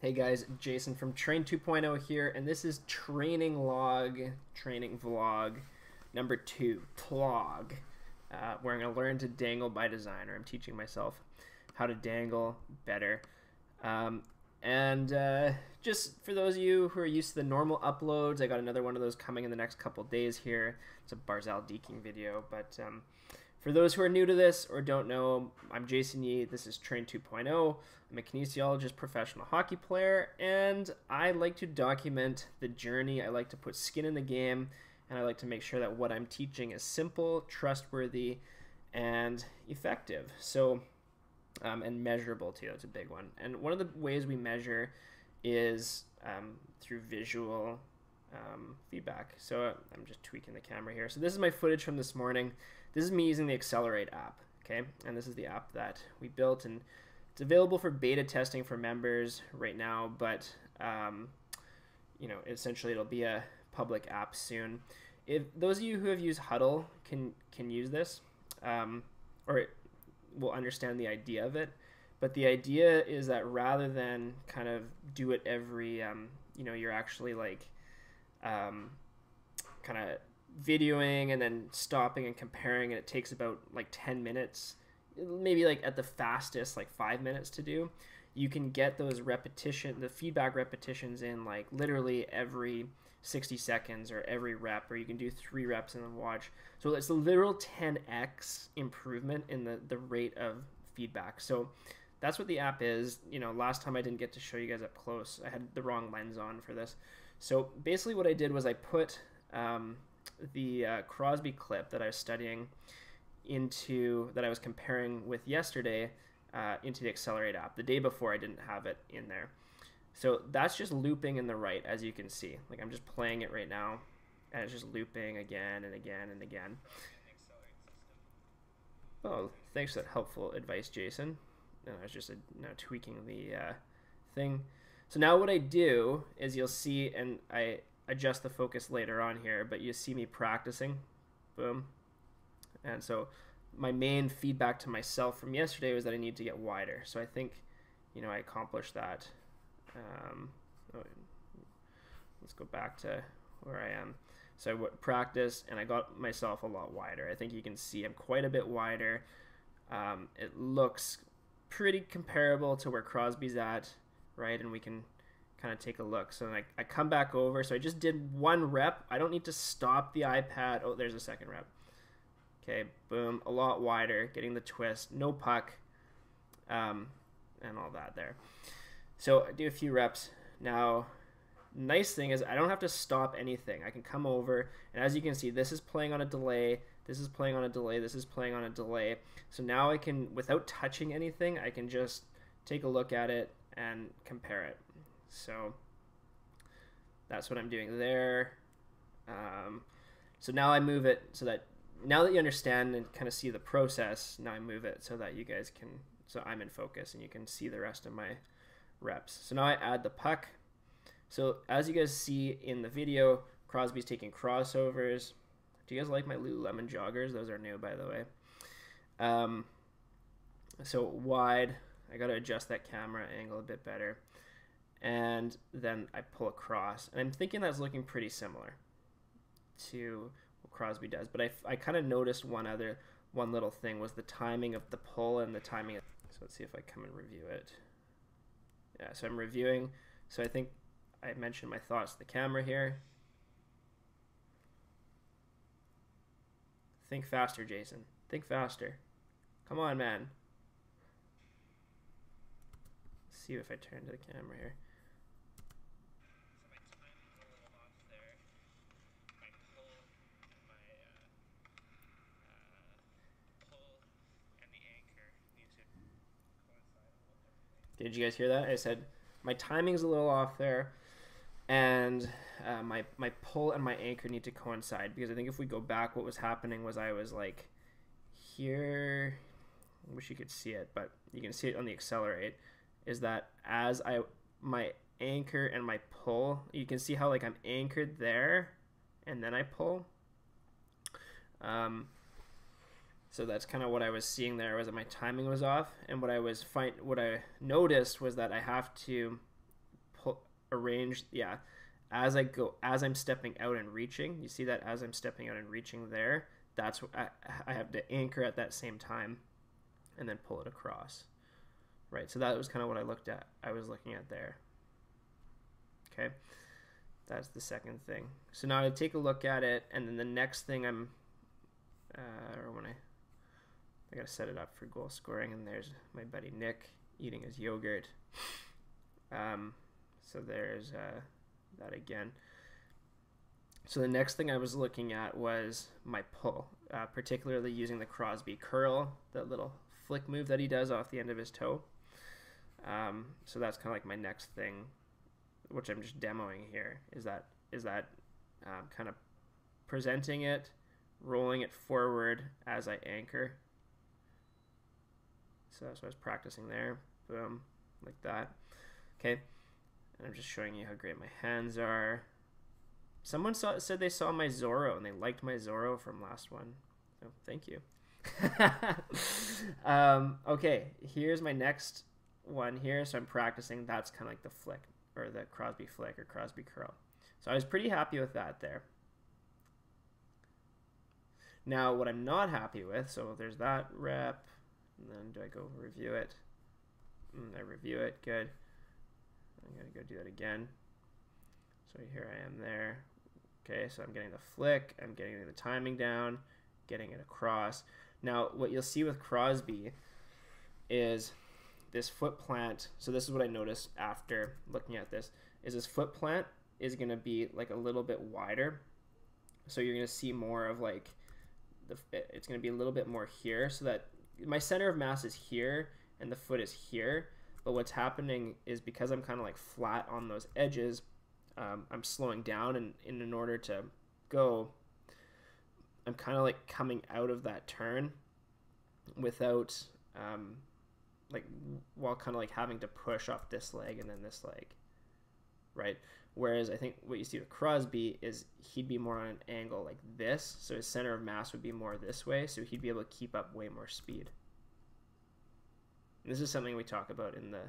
Hey guys, Jason from Train 2.0 here, and this is training vlog number 2, TLOG, where I'm going to learn to dangle by design, or I'm teaching myself how to dangle better. Just for those of you who are used to the normal uploads, I got another one of those coming in the next couple days here. It's a Barzal deking video, but for those who are new to this or don't know, I'm Jason Yee. This is Train 2.0. I'm a kinesiologist, professional hockey player, and I like to document the journey. I like to put skin in the game, and I like to make sure that what I'm teaching is simple, trustworthy, and effective. So, and measurable too. That's a big one. And one of the ways we measure is through visual feedback. So I'm just tweaking the camera here. So this is my footage from this morning. This is me using the XLR8 app, okay? And this is the app that we built, and it's available for beta testing for members right now, but you know, essentially it'll be a public app soon. If those of you who have used Huddle can use this, or will understand the idea of it, but the idea is that rather than kind of do it every, you know, you're actually like kind of videoing and then stopping and comparing, and it takes about like 10 minutes, maybe like at the fastest like 5 minutes to do. You can get those the feedback repetitions in like literally every 60 seconds or every rep, or you can do 3 reps and then watch. So it's a literal 10x improvement in the rate of feedback. So that's what the app is. You know, last time I didn't get to show you guys up close. I had the wrong lens on for this. So basically what I did was I put the Crosby clip that I was studying that I was comparing with yesterday into the XLR8 app. The day before I didn't have it in there. So that's just looping in the right, as you can see. Like I'm just playing it right now, and it's just looping again and again and again. Oh, thanks for that helpful advice, Jason. And I was just tweaking the thing. So now what I do is you'll see, and I adjust the focus later on here, but you see me practicing. Boom. And so my main feedback to myself from yesterday was that I need to get wider. So I think, you know, I accomplished that. Let's go back to where I am. So I practiced, and I got myself a lot wider. I think you can see I'm quite a bit wider. It looks pretty comparable to where Crosby's at, right? And we can kind of take a look. So I come back over. So I just did 1 rep. I don't need to stop the iPad. Oh, there's a second rep. Okay, boom, a lot wider, getting the twist, no puck, and all that there. So I do a few reps. Now, nice thing is I don't have to stop anything. I can come over, and as you can see, this is playing on a delay, this is playing on a delay, this is playing on a delay. So now I can, without touching anything, I can just take a look at it and compare it. So that's what I'm doing there. So now I move it so that now that you understand and kind of see the process, now I move it so that you guys can, so I'm in focus and you can see the rest of my reps. So now I add the puck. So as you guys see in the video, Crosby's taking crossovers. Do you guys like my Lululemon joggers? Those are new, by the way. So wide, I got to adjust that camera angle a bit better. And then I pull across. And I'm thinking that's looking pretty similar to what Crosby does. But I kind of noticed one little thing was the timing of the pull and the timing. So let's see if I come and review it. Yeah, so I'm reviewing. So I think I mentioned my thoughts to the camera here. Think faster, Jason. Think faster. Come on, man. Let's see if I turn to the camera here. Did you guys hear that? I said my timing's a little off there, and my pull and my anchor need to coincide, because I think if we go back, what was happening was I was like here. I wish you could see it, but you can see it on the XLR8. Is that as my anchor and my pull, you can see how like I'm anchored there, and then I pull. So that's kind of what I was seeing there, was that my timing was off, and what I noticed was that I have to arranged, yeah, as I'm stepping out and reaching, you see that as I'm stepping out and reaching there, that's what I have to anchor at that same time and then pull it across, right? So that was kind of what I was looking at there. Okay, that's the second thing. So now I take a look at it, and then the next thing I gotta set it up for goal scoring, and there's my buddy Nick eating his yogurt. So there's that again. So the next thing I was looking at was my pull, particularly using the Crosby curl, that little flick move that he does off the end of his toe. So that's kind of like my next thing, which I'm just demoing here, is that kind of presenting it, rolling it forward as I anchor. So that's what I was practicing there. Boom, like that. Okay, and I'm just showing you how great my hands are. Someone said they saw my Zorro and they liked my Zorro from last one. So thank you. Okay, here's my next one here. So I'm practicing. That's kind of like the flick, or the Crosby flick, or Crosby curl. So I was pretty happy with that there. Now what I'm not happy with, so there's that rep, and then do I go review it? I review it, good. I'm gonna go do that again. So here I am there. Okay, so I'm getting the flick, I'm getting the timing down, getting it across. Now what you'll see with Crosby is this foot plant. So this is what I noticed after looking at this, is this foot plant is gonna be like a little bit wider. So you're gonna see more of like, it's gonna be a little bit more here, so that my center of mass is here and the foot is here. But what's happening is, because I'm kind of like flat on those edges, I'm slowing down, and in order to go, I'm kind of like coming out of that turn without like, while kind of like having to push off this leg and then this leg, right? Whereas I think what you see with Crosby is he'd be more on an angle like this, so his center of mass would be more this way, so he'd be able to keep up way more speed. And this is something we talk about in the,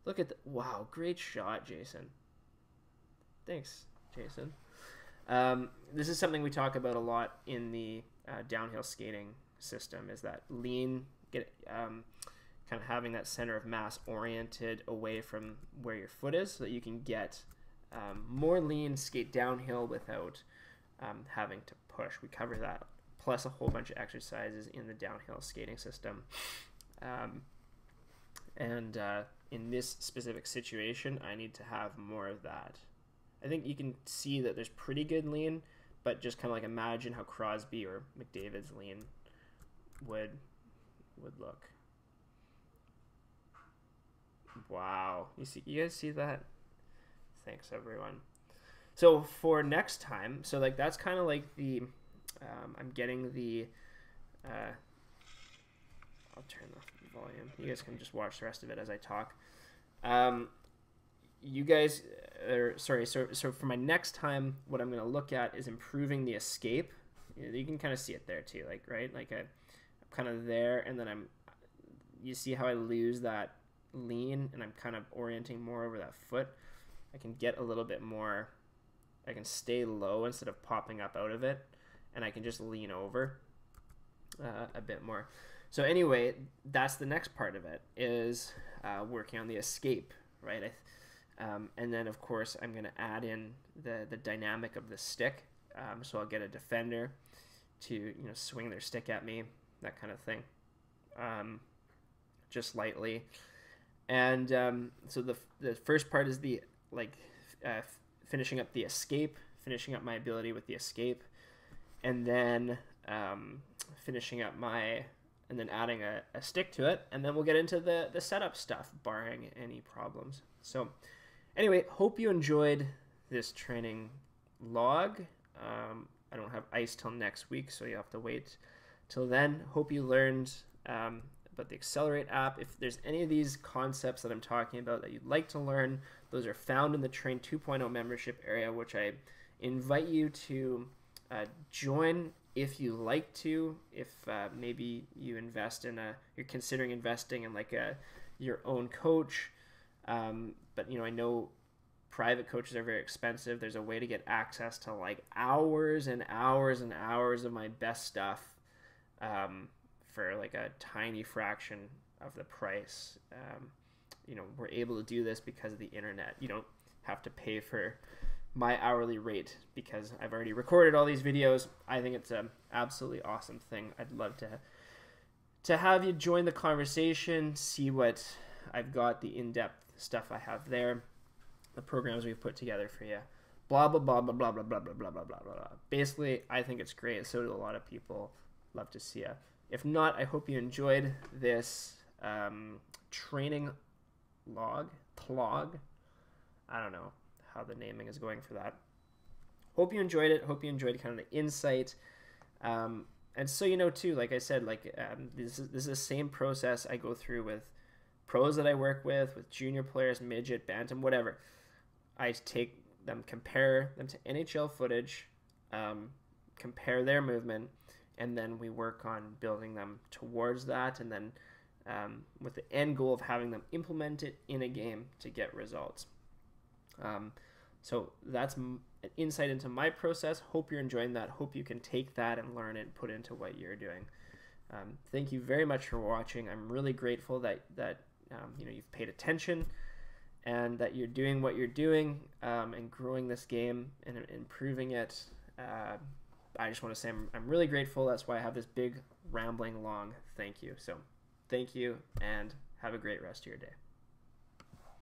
look at the, wow, great shot, Jason. Thanks, Jason. This is something we talk about a lot in the downhill skating system, is that lean, kind of having that center of mass oriented away from where your foot is, so that you can get more lean, skate downhill without having to push. We cover that, plus a whole bunch of exercises in the downhill skating system. In this specific situation, I need to have more of that. I think you can see that there's pretty good lean, but just kind of like imagine how Crosby or McDavid's lean would look. Wow, you guys see that? Thanks, everyone. So for next time, so like that's kind of like the, I'm getting the, I'll turn the volume. You guys can just watch the rest of it as I talk. You guys, so for my next time, what I'm going to look at is improving the escape. You can kind of see it there too, like, right? Like I'm kind of there, and then you see how I lose that lean, and I'm kind of orienting more over that foot. I can get a little bit more, I can stay low instead of popping up out of it, and I can just lean over a bit more. So anyway, that's the next part of it, is working on the escape, right? And then of course I'm going to add in the dynamic of the stick. So I'll get a defender to swing their stick at me, that kind of thing, just lightly. And so the first part is the finishing up the escape, finishing up my ability with the escape, and then finishing up and then adding a stick to it, and then we'll get into the setup stuff, barring any problems. So anyway, hope you enjoyed this training log. I don't have ice till next week, so you have to wait till then. Hope you learned about the XLR8 app. If there's any of these concepts that I'm talking about that you'd like to learn, those are found in the Train 2.0 membership area, which I invite you to join if you like to. If maybe you invest in you're considering investing in like your own coach, but I know private coaches are very expensive. There's a way to get access to like hours and hours and hours of my best stuff for like a tiny fraction of the price. You know, we're able to do this because of the internet. You don't have to pay for my hourly rate because I've already recorded all these videos. I think it's an absolutely awesome thing. I'd love to have you join the conversation, see what I've got, the in-depth stuff I have there, the programs we've put together for you, blah, blah, blah, blah, blah, blah, blah, blah, blah, blah, blah, blah. Basically, I think it's great. So do a lot of people. Love to see you. If not, I hope you enjoyed this training TLOG. I don't know how the naming is going for that. Hope you enjoyed it. Hope you enjoyed kind of the insight. And so you know too, like I said, like this is the same process I go through with pros that I work with junior players, midget, bantam, whatever. I take them, compare them to NHL footage, compare their movement, and then we work on building them towards that, and then with the end goal of having them implement it in a game to get results. So that's an insight into my process. Hope you're enjoying that. Hope you can take that and learn it and put it into what you're doing. Thank you very much for watching. I'm really grateful that you know, you've paid attention and that you're doing what you're doing and growing this game and improving it. I just want to say I'm really grateful. That's why I have this big, rambling, long thank you. So thank you and have a great rest of your day.